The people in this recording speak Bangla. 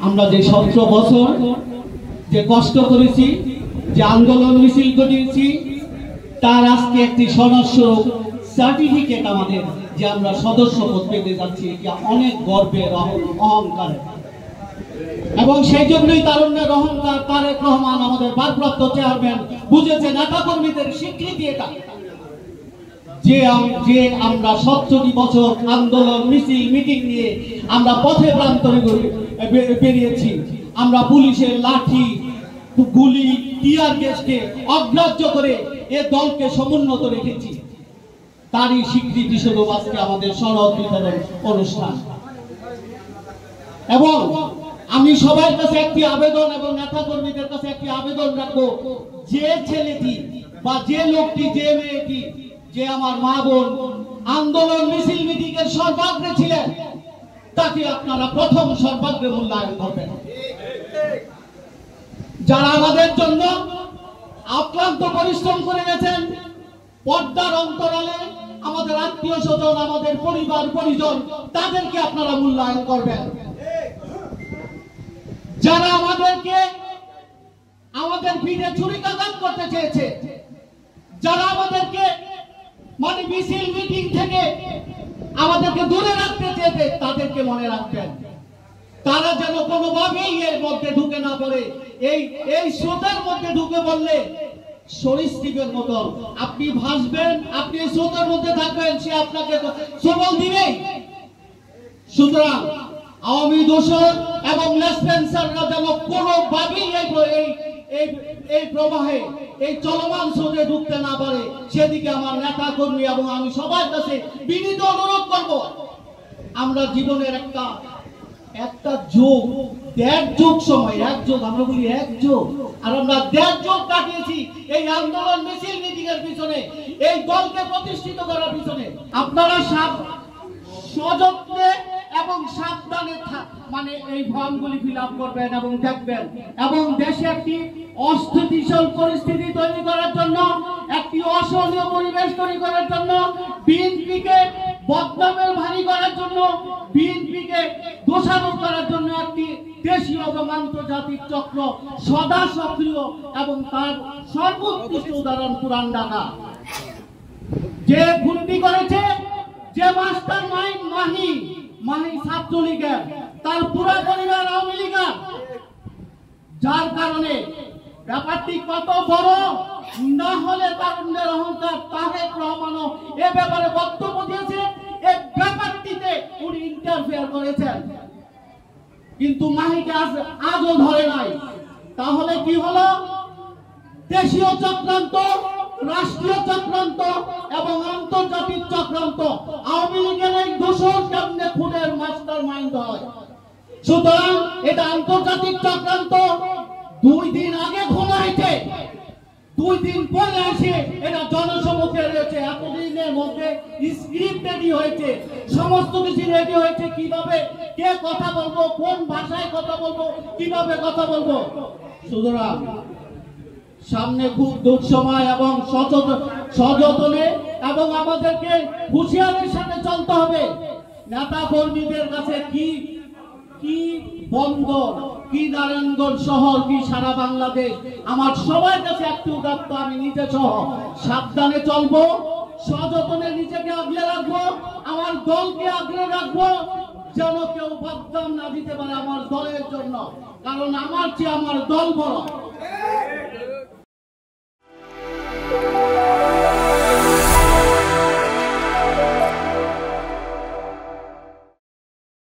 আমরা যে 17 বছর যে কষ্ট করেছি, যে আন্দোলন মিছিল করেছি, তার আজকে একটি সনদস্বরূপ সার্টিফিকেট আমাদের, যে আমরা সদস্যপদ পেতে যাচ্ছি, এটা অনেক গর্বের অহংকার। এবং সেই জন্যই তারুণ্যের অহংকার তারেক রহমান আমাদের ভারপ্রাপ্ত চেয়ারম্যান বুঝেছে নেতা কর্মীদের স্বীকৃতি এটা, যে আমরা 17 বছর আন্দোলন মিছিল মিটিং নিয়ে আমরা পথে প্রান্তরে বেরিয়েছি। আমরা পুলিশের লাঠি গুলি টিয়ার গ্যাসকে অগ্রাহ্য করে এ দলকে সমুন্নত রেখেছি। তারই স্বীকৃতি স্বরূপ আজকে আমাদের সনদ বিতরণ অনুষ্ঠান। এবং আমি সবার কাছে একটি আবেদন এবং নেতা কর্মীদের কাছে একটি আবেদন রাখবো, যে ছেলেটি বা যে লোকটি, যে মেয়েটি, যে আমার মা বোন আন্দোলন মিছিল মিটিং এর সর্বাগ্রে ছিলেন, তাকে আপনারা প্রথম সর্বাগ্রে মূল্যায়ন করবেন। যারা আমাদের জন্য অক্লান্ত পরিশ্রম করে গেছেন, পর্দার অন্তরালে আমাদের আত্মীয় স্বজন, আমাদের পরিবার পরিজন, তাদেরকে আপনারা মূল্যায়ন করবেন। যারা আমাদের পিঠে ছুরিকাঘাত করতে চেয়েছে, যারা আমাদেরকে মিছিল মিটিং থেকে আমাদেরকে দূরে রাখতে চেয়েছে, তাদেরকে মনে রাখবেন। তারা যেন কোনোভাবেই এর মধ্যে ঢুকে না পড়ে। এই স্রোতের মধ্যে ঢুকে পড়লে সরীসৃপের মতো আপনি ভাসবেন, আপনি স্রোতের মধ্যে থাকবেন, সে আপনাকে সবল দিবেই। সুতরাং আওয়ামী দোসর এবং লেসপেন্সাররা যেন কোনোভাবেই এই প্রবাহে, এই চলমান স্রোতে ঢুকতে না পারে, সেদিকে আমার নেতা কর্মী এবং আমি সবার কাছে বিনীত অনুরোধ করব। আমরা জীবনের একটা যুগ, 1.5 যুগ সময়, 1 যুগ, আমরা বলি 1 যুগ, আর আমরা 1.5 যুগ কাটিয়েছি এই আন্দোলন মিছিল মিটিং এর পিছনে, এই দলকে প্রতিষ্ঠিত করার পিছনে। আপনারা সযত্নে এবং সাবধানে এই ফর্মগুলি ফিল আপ করবেন এবং দেখবেন, এবং দেশে একটি অস্থিতিশীল পরিস্থিতি তৈরি করার জন্য, একটি অসহনীয় পরিবেশ তৈরি করার জন্য, বিএনপিকে বদনামের ভারী করার জন্য, বিএনপিকে দোষারোপ করার জন্য একটি দেশীয় এবং আন্তর্জাতিক চক্র সদা সক্রিয়, এবং তার সর্বোৎকৃষ্ট উদাহরণ পুরান ঢাকা, যে গুন্ডি করেছে, যে মাস্টার মাইন্ড মাহি ছাত্রলীগের, তার পুরো পরিবার আওয়ামী লীগের, যার কারণে ব্যাপারটি কত বড় না হলে তারুণ্যের অহংকার তারেক রহমানও এ ব্যাপারে বক্তব্য দিয়েছে, এই ব্যাপারটিতে উনি ইন্টারফেয়ার করেছেন, কিন্তু মাহিকে আজও ধরে নাই। তাহলে কি হলো? দেশীয় চক্রান্ত, রাষ্ট্রীয় চক্রান্ত এবং আন্তর্জাতিক চক্রান্ত। আওয়ামী লীগের এই দোষর কেমনে খুনের মাস্টার মাইন্ড হয়? সুতরাং এটা আন্তর্জাতিক চক্রান্ত। 2 দিন আগে খুন হয়েছে, 2 দিন পরে এসে এটা জনসমক্ষে রয়েছে। এতদিনের মধ্যে স্ক্রিপ্ট রেডি হয়েছে, সমস্ত কিছু রেডি হয়েছে, কিভাবে কে কথা বলবো, কোন ভাষায় কথা বলবো, কিভাবে কথা বলবো। সুতরাং সামনে খুব দুঃসময় এবং সযত্নে এবং আমাদেরকে হুঁশিয়ারির সাথে চলতে হবে। নেতা কর্মীদের কাছে কি বন্দর, কি নারায়ণগঞ্জ শহর, কি সারা বাংলাদেশ, আমার সবার কাছে একটু উদাত্ত, আমি নিজে সহ সাবধানে চলবো, সযত্নে নিজেকে আগলে রাখবো, আমার দলকে আগলে রাখবো, যেন কেউ বদনাম না দিতে পারে আমার দলের জন্য, কারণ আমার চেয়ে আমার দল বড়।